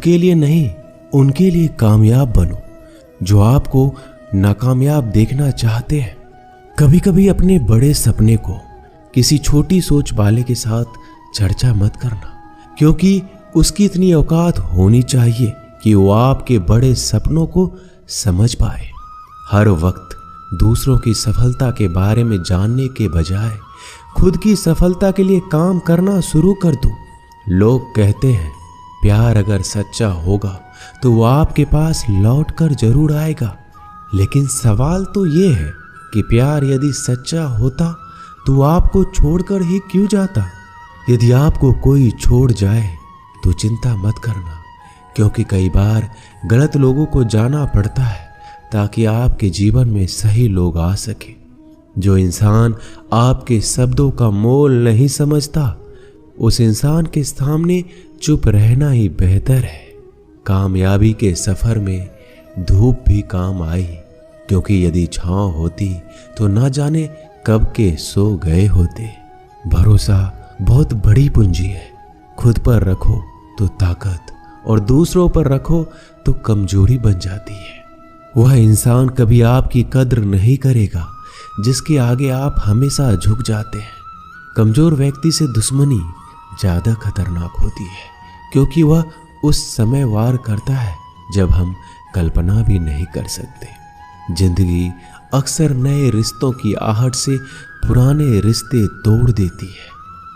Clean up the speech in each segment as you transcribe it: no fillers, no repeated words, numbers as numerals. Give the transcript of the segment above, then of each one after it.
के लिए नहीं, उनके लिए कामयाब बनो जो आपको नाकामयाब देखना चाहते हैं। कभी कभी अपने बड़े सपने को किसी छोटी सोच वाले के साथ चर्चा मत करना, क्योंकि उसकी इतनी औकात होनी चाहिए कि वो आपके बड़े सपनों को समझ पाए। हर वक्त दूसरों की सफलता के बारे में जानने के बजाय खुद की सफलता के लिए काम करना शुरू कर दो। लोग कहते हैं प्यार अगर सच्चा होगा तो वो आपके पास लौट कर जरूर आएगा, लेकिन सवाल तो ये है कि प्यार यदि सच्चा होता तो आपको छोड़कर ही क्यों जाता। यदि आपको कोई छोड़ जाए तो चिंता मत करना, क्योंकि कई बार गलत लोगों को जाना पड़ता है ताकि आपके जीवन में सही लोग आ सके। जो इंसान आपके शब्दों का मोल नहीं समझता, उस इंसान के सामने चुप रहना ही बेहतर है। कामयाबी के सफर में धूप भी काम आई, क्योंकि यदि छांव होती तो ना जाने कब के सो गए होते। भरोसा बहुत बड़ी पूंजी है। खुद पर रखो तो ताकत और दूसरों पर रखो तो कमजोरी बन जाती है। वह इंसान कभी आपकी कद्र नहीं करेगा जिसके आगे आप हमेशा झुक जाते हैं। कमजोर व्यक्ति से दुश्मनी ज्यादा खतरनाक होती है, क्योंकि वह उस समय वार करता है जब हम कल्पना भी नहीं कर सकते। जिंदगी अक्सर नए रिश्तों की आहट से पुराने रिश्ते तोड़ देती है।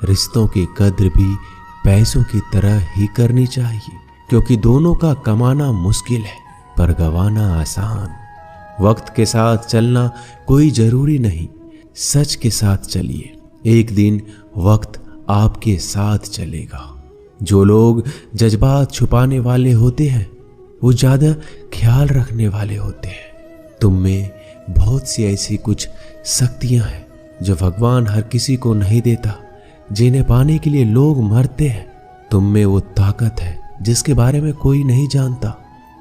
रिश्तों की कद्र भी पैसों की तरह ही करनी चाहिए, क्योंकि दोनों का कमाना मुश्किल है पर गंवाना आसान। वक्त के साथ चलना कोई जरूरी नहीं, सच के साथ चलिए। एक दिन वक्त आपके साथ चलेगा। जो लोग जज्बात छुपाने वाले होते हैं वो ज्यादा ख्याल रखने वाले होते हैं। तुम में बहुत सी ऐसी कुछ शक्तियां हैं जो भगवान हर किसी को नहीं देता, जिन्हें पाने के लिए लोग मरते हैं। तुम में वो ताकत है जिसके बारे में कोई नहीं जानता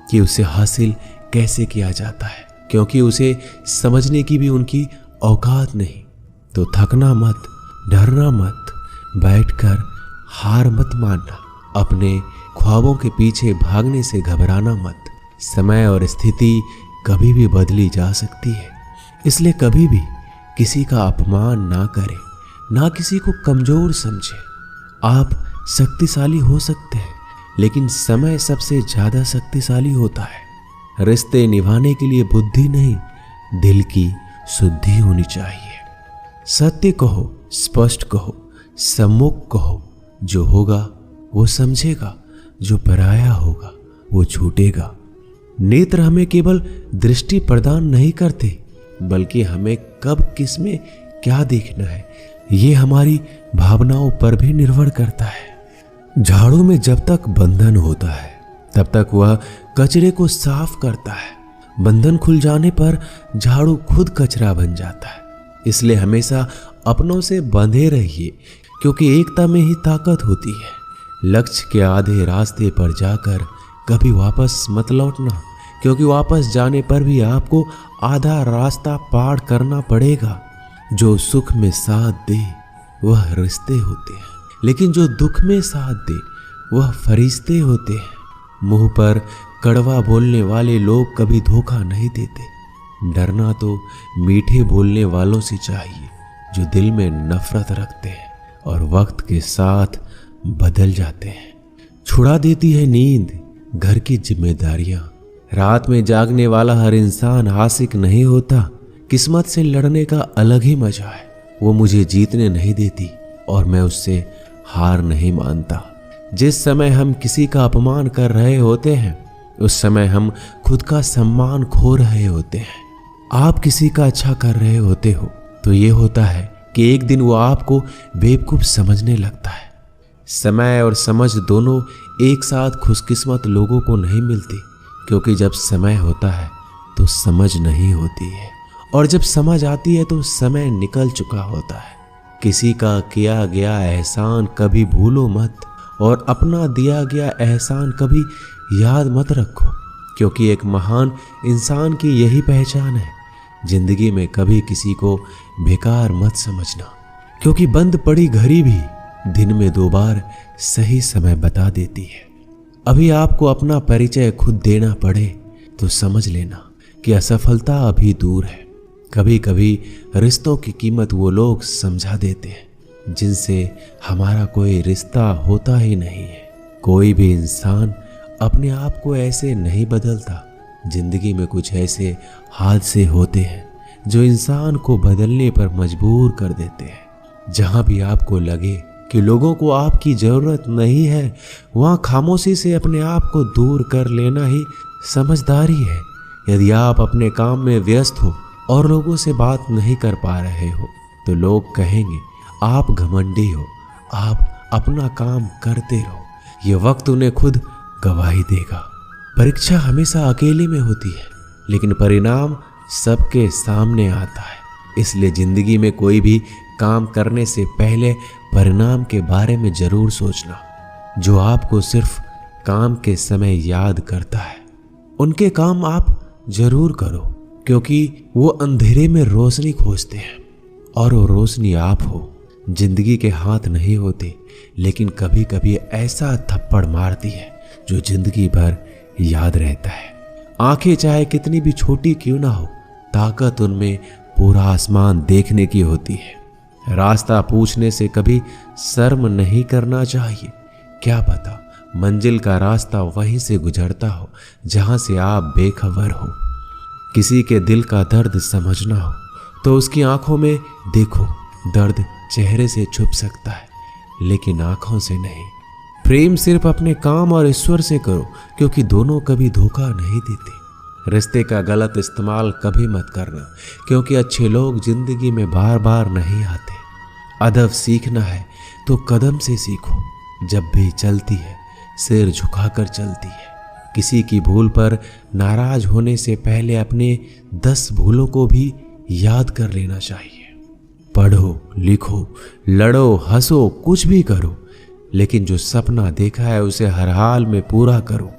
कि उसे हासिल कैसे किया जाता है, क्योंकि उसे समझने की भी उनकी औकात नहीं। तो थकना मत, डरना मत, बैठकर हार मत मानना, अपने ख्वाबों के पीछे भागने से घबराना मत। समय और स्थिति कभी भी बदली जा सकती है, इसलिए कभी भी किसी का अपमान ना करें, ना किसी को कमजोर समझे। आप शक्तिशाली हो सकते हैं, लेकिन समय सबसे ज्यादा शक्तिशाली होता है। रिश्ते निभाने के लिए बुद्धि नहीं, दिल की शुद्धि होनी चाहिए। सत्य कहो, स्पष्ट कहो, सम्मुख कहो। जो होगा वो समझेगा, जो पराया होगा वो छूटेगा। नेत्र हमें केवल दृष्टि प्रदान नहीं करते, बल्कि हमें कब किस में क्या देखना है ये हमारी भावनाओं पर भी निर्भर करता है। झाड़ू में जब तक बंधन होता है तब तक वह कचरे को साफ करता है। बंधन खुल जाने पर झाड़ू खुद कचरा बन जाता है। इसलिए हमेशा अपनों से बंधे रहिए, क्योंकि एकता में ही ताकत होती है। लक्ष्य के आधे रास्ते पर जाकर कभी वापस मत लौटना, क्योंकि वापस जाने पर भी आपको आधा रास्ता पार करना पड़ेगा। जो सुख में साथ दे वह रिश्ते होते हैं, लेकिन जो दुख में साथ दे वह फरिश्ते होते हैं। मुंह पर कड़वा बोलने वाले लोग कभी धोखा नहीं देते। डरना तो मीठे बोलने वालों से चाहिए जो दिल में नफरत रखते हैं और वक्त के साथ बदल जाते हैं। छुड़ा देती है नींद घर की जिम्मेदारियां। रात में जागने वाला हर इंसान आशिक नहीं होता। किस्मत से लड़ने का अलग ही मजा है। वो मुझे जीतने नहीं देती और मैं उससे हार नहीं मानता। जिस समय हम किसी का अपमान कर रहे होते हैं उस समय हम खुद का सम्मान खो रहे होते हैं। आप किसी का अच्छा कर रहे होते हो तो ये होता है कि एक दिन वो आपको बेवकूफ समझने लगता है। समय और समझ दोनों एक साथ खुशकिस्मत लोगों को नहीं मिलती, क्योंकि जब समय होता है तो समझ नहीं होती है, और जब समझ आती है तो समय निकल चुका होता है। किसी का किया गया एहसान कभी भूलो मत, और अपना दिया गया एहसान कभी याद मत रखो, क्योंकि एक महान इंसान की यही पहचान है। जिंदगी में कभी किसी को बेकार मत समझना, क्योंकि बंद पड़ी घड़ी भी दिन में 2 बार सही समय बता देती है। अभी आपको अपना परिचय खुद देना पड़े तो समझ लेना कि असफलता अभी दूर है। कभी कभी रिश्तों की कीमत वो लोग समझा देते हैं जिनसे हमारा कोई रिश्ता होता ही नहीं है। कोई भी इंसान अपने आप को ऐसे नहीं बदलता। जिंदगी में कुछ ऐसे हादसे होते हैं जो इंसान को बदलने पर मजबूर कर देते हैं। जहां भी आपको लगे कि लोगों को आपकी जरूरत नहीं है, वहां खामोशी से अपने आप को दूर कर लेना ही समझदारी है। यदि आप अपने काम में व्यस्त हो और लोगों से बात नहीं कर पा रहे हो तो लोग कहेंगे आप घमंडी हो, आप अपना काम करते रहो। ये वक्त उन्हें खुद गवाही देगा। परीक्षा हमेशा अकेले में होती है, लेकिन परिणाम सबके सामने आता है। इसलिए जिंदगी में कोई भी काम करने से पहले परिणाम के बारे में जरूर सोचना। जो आपको सिर्फ काम के समय याद करता है, उनके काम आप जरूर करो, क्योंकि वो अंधेरे में रोशनी खोजते हैं और वो रोशनी आप हो। जिंदगी के हाथ नहीं होते, लेकिन कभी कभी ऐसा थप्पड़ मारती है जो जिंदगी भर याद रहता है। आंखें चाहे कितनी भी छोटी क्यों ना हो, ताकत उनमें पूरा आसमान देखने की होती है। रास्ता पूछने से कभी शर्म नहीं करना चाहिए। क्या पता मंजिल का रास्ता वहीं से गुजरता हो जहां से आप बेखबर हो। किसी के दिल का दर्द समझना हो तो उसकी आंखों में देखो। दर्द चेहरे से छुप सकता है, लेकिन आंखों से नहीं। प्रेम सिर्फ अपने काम और ईश्वर से करो, क्योंकि दोनों कभी धोखा नहीं देते। रिश्ते का गलत इस्तेमाल कभी मत करना, क्योंकि अच्छे लोग जिंदगी में बार बार नहीं आते। अदब सीखना है तो कदम से सीखो। जब भी चलती है सिर झुकाकर चलती है। किसी की भूल पर नाराज होने से पहले अपने 10 भूलों को भी याद कर लेना चाहिए। पढ़ो, लिखो, लड़ो, हंसो, कुछ भी करो, लेकिन जो सपना देखा है उसे हर हाल में पूरा करो।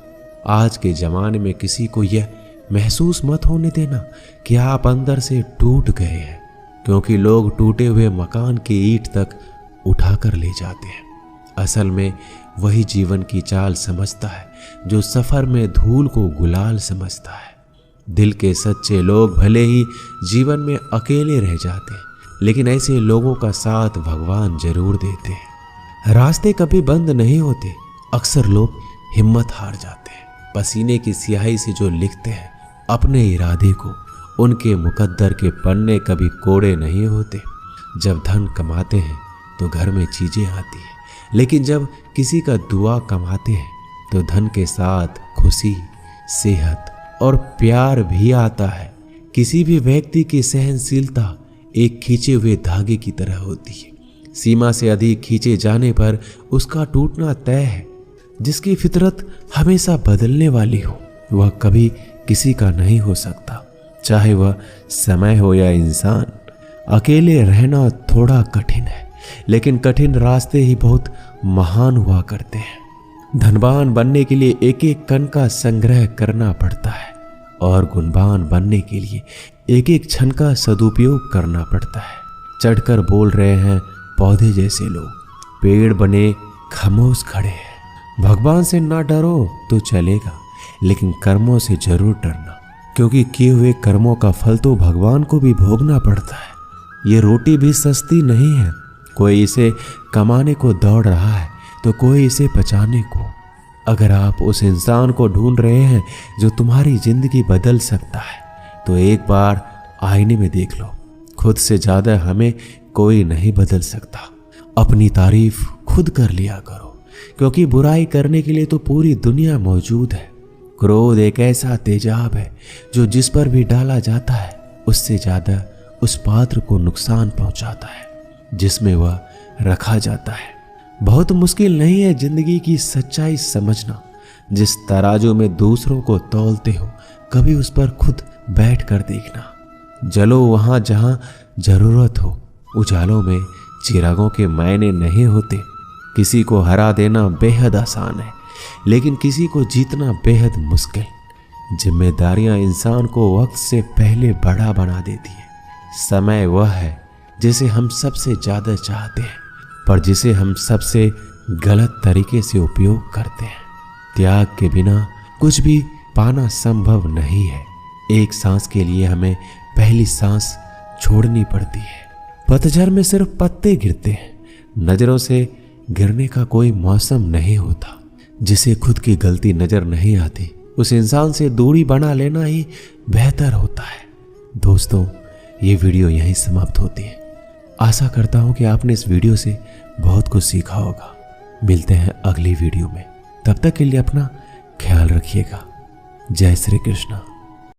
आज के जमाने में किसी को यह महसूस मत होने देना कि आप अंदर से टूट गए हैं, क्योंकि लोग टूटे हुए मकान की ईंट तक उठाकर ले जाते हैं। असल में वही जीवन की चाल समझता है जो सफर में धूल को गुलाल समझता है। दिल के सच्चे लोग भले ही जीवन में अकेले रह जाते हैं, लेकिन ऐसे लोगों का साथ भगवान जरूर देते हैं। रास्ते कभी बंद नहीं होते। अक्सर लोग हिम्मत हार जाते हैं। पसीने की स्याही से जो लिखते हैं अपने इरादे को, उनके मुकद्दर के पन्ने कभी कोड़े नहीं होते। जब धन कमाते हैं तो घर में चीजें आती हैं, लेकिन जब किसी का दुआ कमाते हैं तो धन के साथ खुशी, सेहत और प्यार भी आता है। किसी भी व्यक्ति की सहनशीलता एक खींचे हुए धागे की तरह होती है। सीमा से अधिक खींचे जाने पर उसका टूटना तय है। जिसकी फितरत हमेशा बदलने वाली हो वह कभी किसी का नहीं हो सकता, चाहे वह समय हो या इंसान। अकेले रहना थोड़ा कठिन है, लेकिन कठिन रास्ते ही बहुत महान हुआ करते हैं। धनवान बनने के लिए एक एक कण का संग्रह करना पड़ता है और गुणवान बनने के लिए एक एक क्षण का सदुपयोग करना पड़ता है। चढ़कर बोल रहे हैं पौधे जैसे लोग, पेड़ बने खामोश खड़े हैं। भगवान से ना डरो तो चलेगा, लेकिन कर्मों से जरूर डरना, क्योंकि किए हुए कर्मों का फल तो भगवान को भी भोगना पड़ता है। ये रोटी भी सस्ती नहीं है। कोई इसे कमाने को दौड़ रहा है तो कोई इसे बचाने को। अगर आप उस इंसान को ढूंढ रहे हैं जो तुम्हारी जिंदगी बदल सकता है, तो एक बार आईने में देख लो। खुद से ज्यादा हमें कोई नहीं बदल सकता। अपनी तारीफ खुद कर लिया करो, क्योंकि बुराई करने के लिए तो पूरी दुनिया मौजूद है। क्रोध एक ऐसा तेजाब है जो जिस पर भी डाला जाता है उससे ज्यादा उस पात्र को नुकसान पहुंचाता है जिसमें वह रखा जाता है। बहुत मुश्किल नहीं है जिंदगी की सच्चाई समझना। जिस तराजू में दूसरों को तौलते हो, कभी उस पर खुद बैठ कर देखना। जलो वहां जहां जरूरत हो। उजालों में चिरागों के मायने नहीं होते। किसी को हरा देना बेहद आसान है, लेकिन किसी को जीतना बेहद मुश्किल। जिम्मेदारियां इंसान को वक्त से पहले बड़ा बना देती है। समय वह है जिसे हम सबसे ज्यादा चाहते हैं, पर जिसे हम सबसे गलत तरीके से उपयोग करते हैं। त्याग के बिना कुछ भी पाना संभव नहीं है। एक सांस के लिए हमें पहली सांस छोड़नी पड़ती है। पतझड़ में सिर्फ पत्ते गिरते हैं, नजरों से गिरने का कोई मौसम नहीं होता। जिसे खुद की गलती नजर नहीं आती, उस इंसान से दूरी बना लेना ही बेहतर होता है। दोस्तों, ये वीडियो यहीं समाप्त होती है। आशा करता हूं कि आपने इस वीडियो से बहुत कुछ सीखा होगा। मिलते हैं अगली वीडियो में, तब तक के लिए अपना ख्याल रखिएगा। जय श्री कृष्ण।